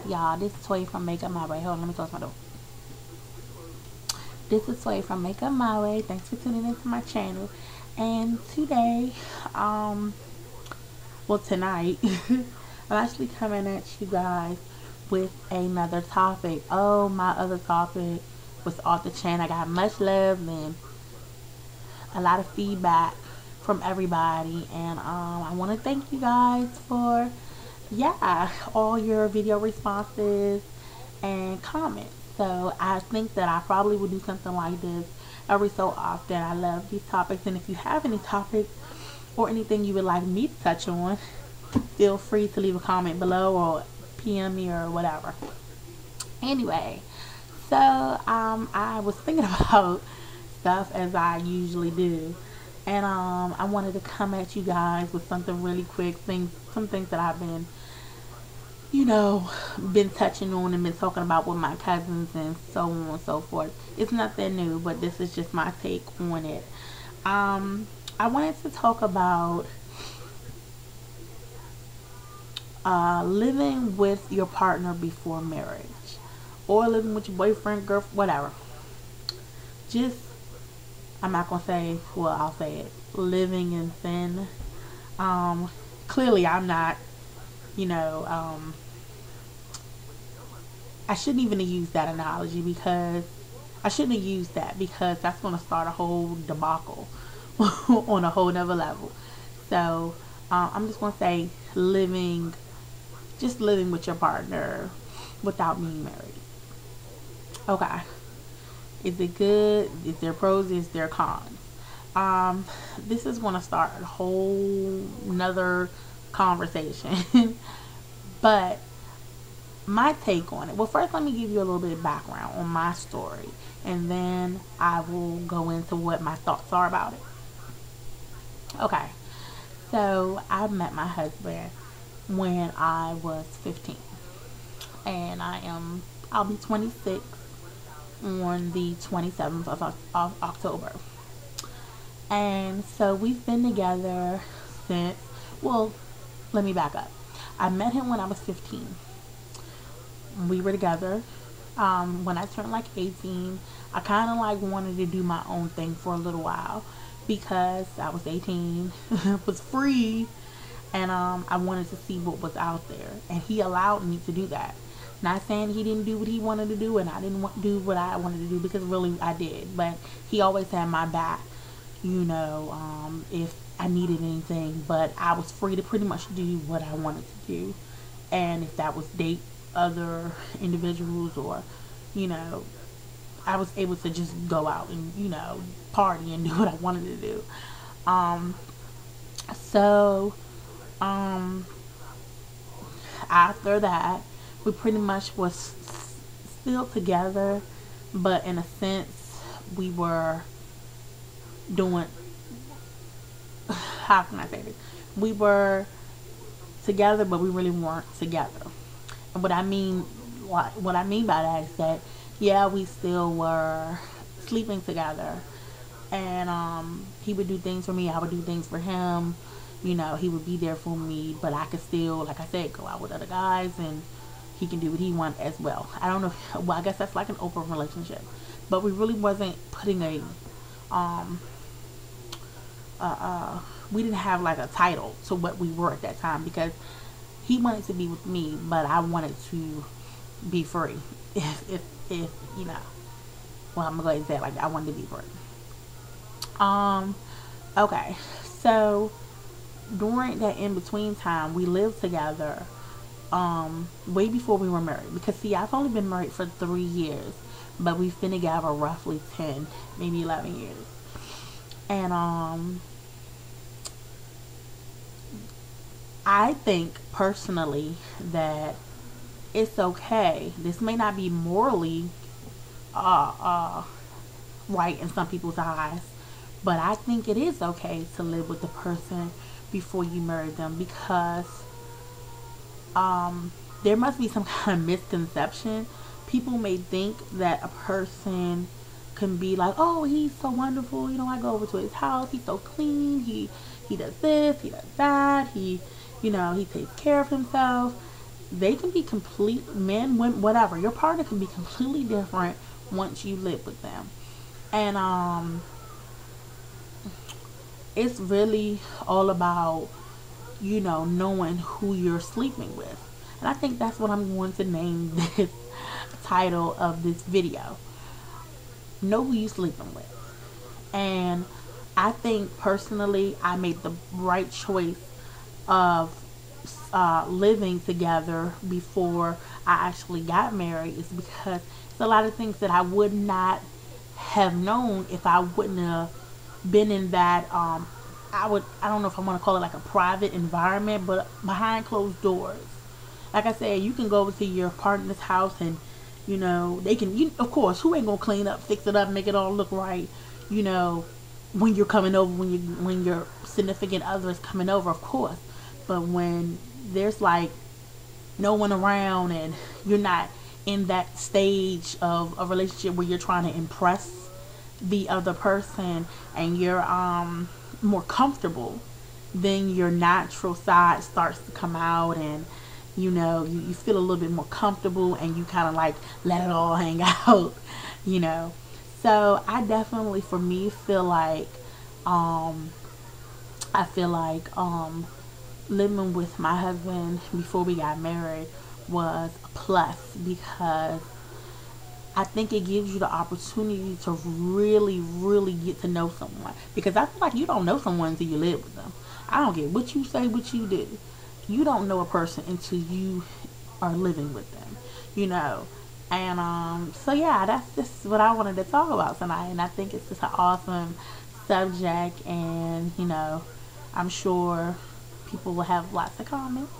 y'all? This is Toy from Makeup My Way. Hold on, let me close my door. This is Toy from Makeup My Way. Thanks for tuning into my channel. And today, well tonight, I'm actually coming at you guys with another topic. Oh, my other topic was off the chain. I got much love and a lot of feedback from everybody, and I want to thank you guys for all your video responses and comments. So I think that I probably will do something like this every so often. I love these topics, and if you have any topics or anything you would like me to touch on, feel free to leave a comment below or PM me or whatever. Anyway, so I was thinking about stuff as I usually do, and I wanted to come at you guys with something really quick, some things that I've been been touching on and been talking about with my cousins and so on and so forth. It's nothing new, but this is just my take on it. I wanted to talk about living with your partner before marriage, or living with your boyfriend, girlfriend, whatever. Just, I'm not gonna say, well, I'll say it, living in sin. Clearly I'm not, I shouldn't even have used that analogy, because I shouldn't have used that, because that's going to start a whole debacle on a whole nother level. So I'm just going to say just living with your partner without being married. Okay. Is it good? Is there pros? Is there cons? This is going to start a whole nother conversation. But my take on it. Well, first let me give you a little bit of background on my story, and then I will go into what my thoughts are about it. Okay. So I met my husband when I was 15. And I'll be 26 on the 27th of October. And so we've been together since, well, let me back up. I met him when I was 15. We were together. When I turned like 18, I kind of like wanted to do my own thing for a little while, because I was 18, was free, and I wanted to see what was out there, and he allowed me to do that. Not saying he didn't do what he wanted to do and I didn't do what I wanted to do, because really I did, but he always had my back, if I needed anything. But I was free to pretty much do what I wanted to do, and if that was date other individuals, or I was able to just go out and party and do what I wanted to do. So after that, we pretty much was still together, but in a sense we were doing, how can I say this, we were together but we really weren't together. And what I mean by that is that, yeah, we still were sleeping together, and he would do things for me, I would do things for him. He would be there for me, but I could still, like I said, go out with other guys, and he can do what he wants as well. I don't know well, I guess that's like an open relationship, but we really wasn't putting we didn't have like a title to what we were at that time, because he wanted to be with me, but I wanted to be free. If well, I'm gonna go ahead and say it like that. I wanted to be free. Okay, so during that in-between time, we lived together way before we were married, because see, I've only been married for 3 years, but we've been together roughly 10, maybe 11 years. And I think personally that it's okay. This may not be morally right in some people's eyes, but I think it is okay to live with the person before you marry them, because there must be some kind of misconception. People may think that a person can be like, oh, he's so wonderful, I go over to his house, he's so clean, he does this, he does that, he takes care of himself. they can be complete men, women, whatever. Your partner can be completely different once you live with them. And it's really all about, you know, knowing who you're sleeping with. And I think that's what I'm going to name this title of this video. Know who you sleeping with. And I think personally I made the right choice of living together before I actually got married, is because it's a lot of things that I would not have known if I wouldn't have been in that I don't know if I want to call it like a private environment, but behind closed doors. Like I said, you can go over to your partner's house and, you know, they can, of course, who ain't gonna clean up, fix it up, make it all look right, you know, when you're coming over, when your significant other is coming over, of course. But when there's like no one around and you're not in that stage of a relationship where you're trying to impress the other person, and you're more comfortable, then your natural side starts to come out, and you know, you feel a little bit more comfortable, and you kind of like let it all hang out, you know. So I definitely, for me, feel like living with my husband before we got married was a plus, because I think it gives you the opportunity to really, really get to know someone. Because I feel like you don't know someone until you live with them. I don't care what you say, what you do. You don't know a person until you are living with them, you know. And so yeah, that's just what I wanted to talk about tonight. And I think it's just an awesome subject. And, you know, I'm sure people will have lots of comments.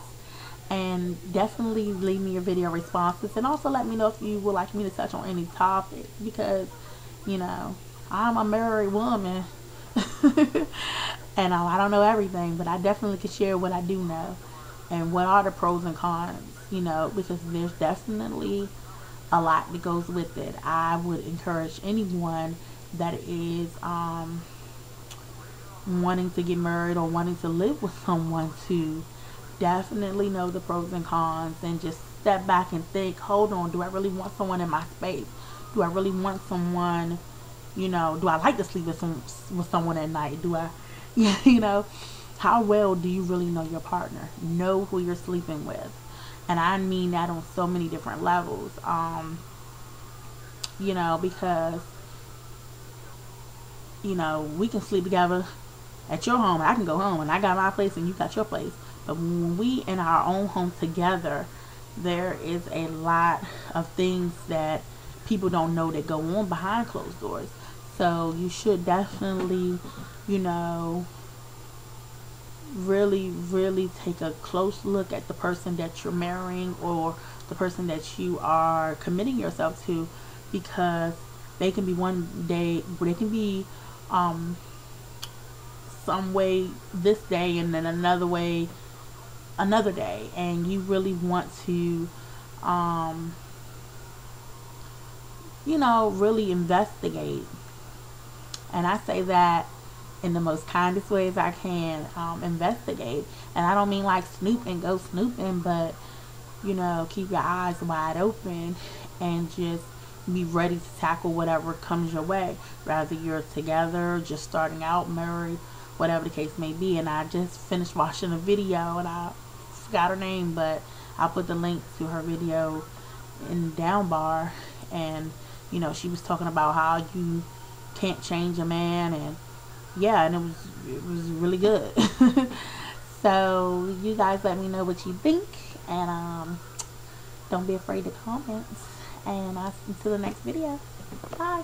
And definitely leave me your video responses, and also let me know if you would like me to touch on any topic, because, you know, I'm a married woman and I don't know everything, but I definitely can share what I do know and what are the pros and cons, you know, because there's definitely a lot that goes with it. I would encourage anyone that is wanting to get married or wanting to live with someone to definitely know the pros and cons, and just step back and think, hold on, do I really want someone in my space? Do I really want someone, you know, do I like to sleep with someone at night? Do I, you know, how well do you really know your partner? Know who you're sleeping with. And I mean that on so many different levels. You know, because, you know, we can sleep together at your home, and I can go home, and I got my place and you got your place. But when we in our own home together, there is a lot of things that people don't know that go on behind closed doors. So you should definitely, you know, really, really take a close look at the person that you're marrying, or the person that you are committing yourself to, because they can be one day, they can be some way this day, and then another way another day. And you really want to you know, really investigate. And I say that in the most kindest ways I can. Investigate, and I don't mean like snooping, go snooping, but, you know, keep your eyes wide open and just be ready to tackle whatever comes your way, rather you're together, just starting out, married, whatever the case may be. And I just finished watching a video, and I forgot her name, but I'll put the link to her video in the down bar. And, you know, she was talking about how you can't change a man, and yeah, and it was really good. So you guys let me know what you think, and don't be afraid to comment, and I'll see you to the next video. Bye.